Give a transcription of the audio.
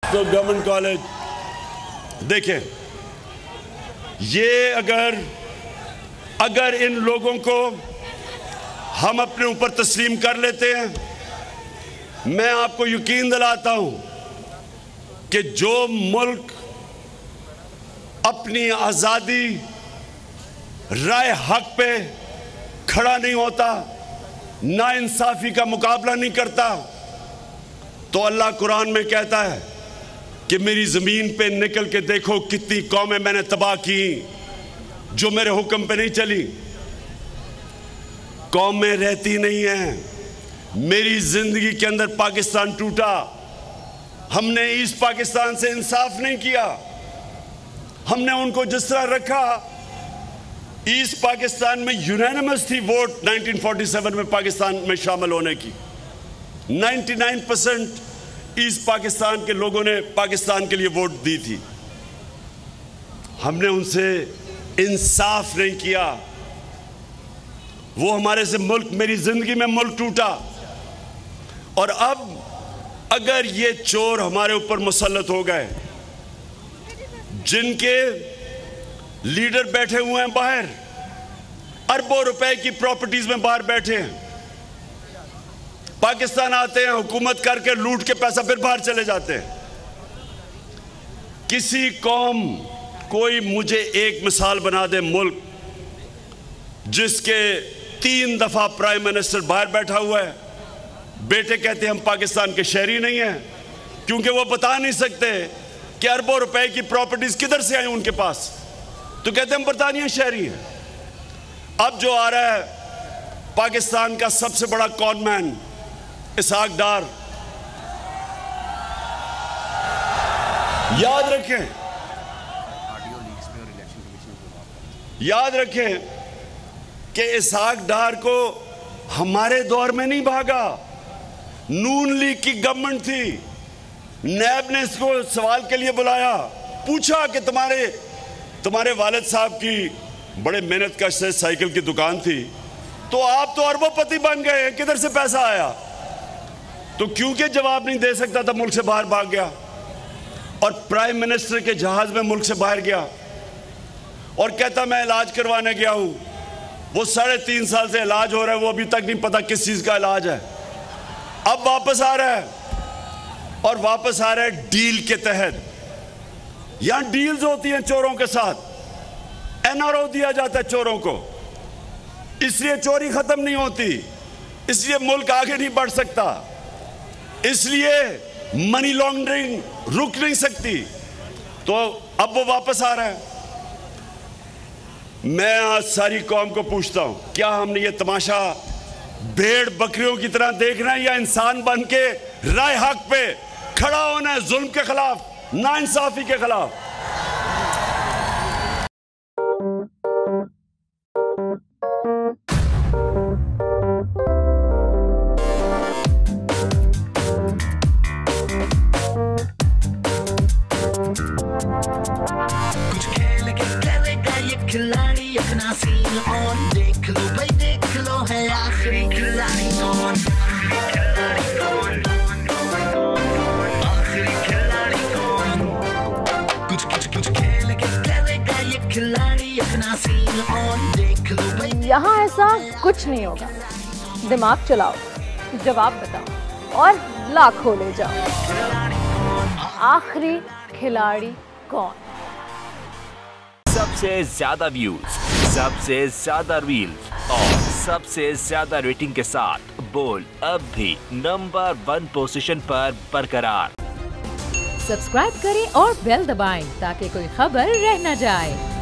तो government college देखें, ये अगर इन लोगों को हम अपने ऊपर तस्लीम कर लेते हैं, मैं आपको यकीन दिलाता हूं कि जो मुल्क अपनी आज़ादी राय हक पे खड़ा नहीं होता, नाइंसाफी का मुकाबला नहीं करता, तो अल्लाह कुरान में कहता है कि मेरी ज़मीन पे निकल के देखो कितनी कौमें मैंने तबाह की जो मेरे हुक्म पे नहीं चली। कौमें रहती नहीं हैं। मेरी ज़िंदगी के अंदर पाकिस्तान टूटा, हमने ईस्ट पाकिस्तान से इंसाफ नहीं किया। हमने उनको जिस तरह रखा, ईस्ट पाकिस्तान में यूनानिमस थी वोट 1947 में पाकिस्तान में शामिल होने की। 99% ईस्ट पाकिस्तान के लोगों ने पाकिस्तान के लिए वोट दी थी। हमने उनसे इंसाफ नहीं किया। वो हमारे से मुल्क, मेरी जिंदगी में मुल्क टूटा। और अब अगर ये चोर हमारे ऊपर मुसल्लत हो गए, जिनके लीडर बैठे हुए हैं बाहर, अरबों रुपए की प्रॉपर्टीज में बाहर बैठे हैं, पाकिस्तान आते हैं, हुकूमत करके लूट के पैसा फिर बाहर चले जाते हैं। किसी कौम, कोई मुझे एक मिसाल बना दे मुल्क जिसके 3 दफा प्राइम मिनिस्टर बाहर बैठा हुआ है, बेटे कहते हैं हम पाकिस्तान के शहरी नहीं हैं, क्योंकि वो बता नहीं सकते कि अरबों रुपए की प्रॉपर्टीज किधर से आई उनके पास, तो कहते हैं हम बरतानिया शहरी हैं। अब जो आ रहा है पाकिस्तान का सबसे बड़ा कॉनमैन इसहाक डार, याद रखें कि इसहाक डार को हमारे दौर में नहीं भागा, नून लीग की गवर्नमेंट थी। नैब ने इसको सवाल के लिए बुलाया, पूछा कि तुम्हारे वालिद साहब की बड़े मेहनत कश से साइकिल की दुकान थी, तो आप तो अरबोपति बन गए, किधर से पैसा आया? तो क्योंकि जवाब नहीं दे सकता था, मुल्क से बाहर भाग गया और प्राइम मिनिस्टर के जहाज में मुल्क से बाहर गया और कहता मैं इलाज करवाने गया हूं। वो 3.5 साल से इलाज हो रहा है, वो अभी तक नहीं पता किस चीज का इलाज है। अब वापस आ रहा है, और वापस आ रहा है डील के तहत। यहां डील्स होती हैं चोरों के साथ, एनआरओ दिया जाता है चोरों को, इसलिए चोरी खत्म नहीं होती, इसलिए मुल्क आगे नहीं बढ़ सकता, इसलिए मनी लॉन्ड्रिंग रुक नहीं सकती। तो अब वो वापस आ रहा है। मैं आज सारी कौम को पूछता हूं, क्या हमने ये तमाशा भेड़ बकरियों की तरह देखना है, या इंसान बन के राय हक पे खड़ा होना है, जुल्म के खिलाफ, नाइंसाफी के खिलाफ? खिलाड़ी अपना सीन ऑन, देख लो भाई देख लो, है आखिरी खिलाड़ी कौन, आखिरी खिलाड़ी कौन, कुछ खेल के करेगा ये खिलाड़ी अपना सीन ऑन, देख लो भाई। यहाँ ऐसा कुछ नहीं होगा, दिमाग चलाओ, जवाब बताओ और लाखों ले जाओ। आखिरी खिलाड़ी कौन? सबसे ज्यादा व्यूज, सबसे ज्यादा रील्स और सबसे ज्यादा रेटिंग के साथ बोल अब भी नंबर 1 पोजीशन पर बरकरार। सब्सक्राइब करें और बेल दबाएं ताकि कोई खबर रह न जाए।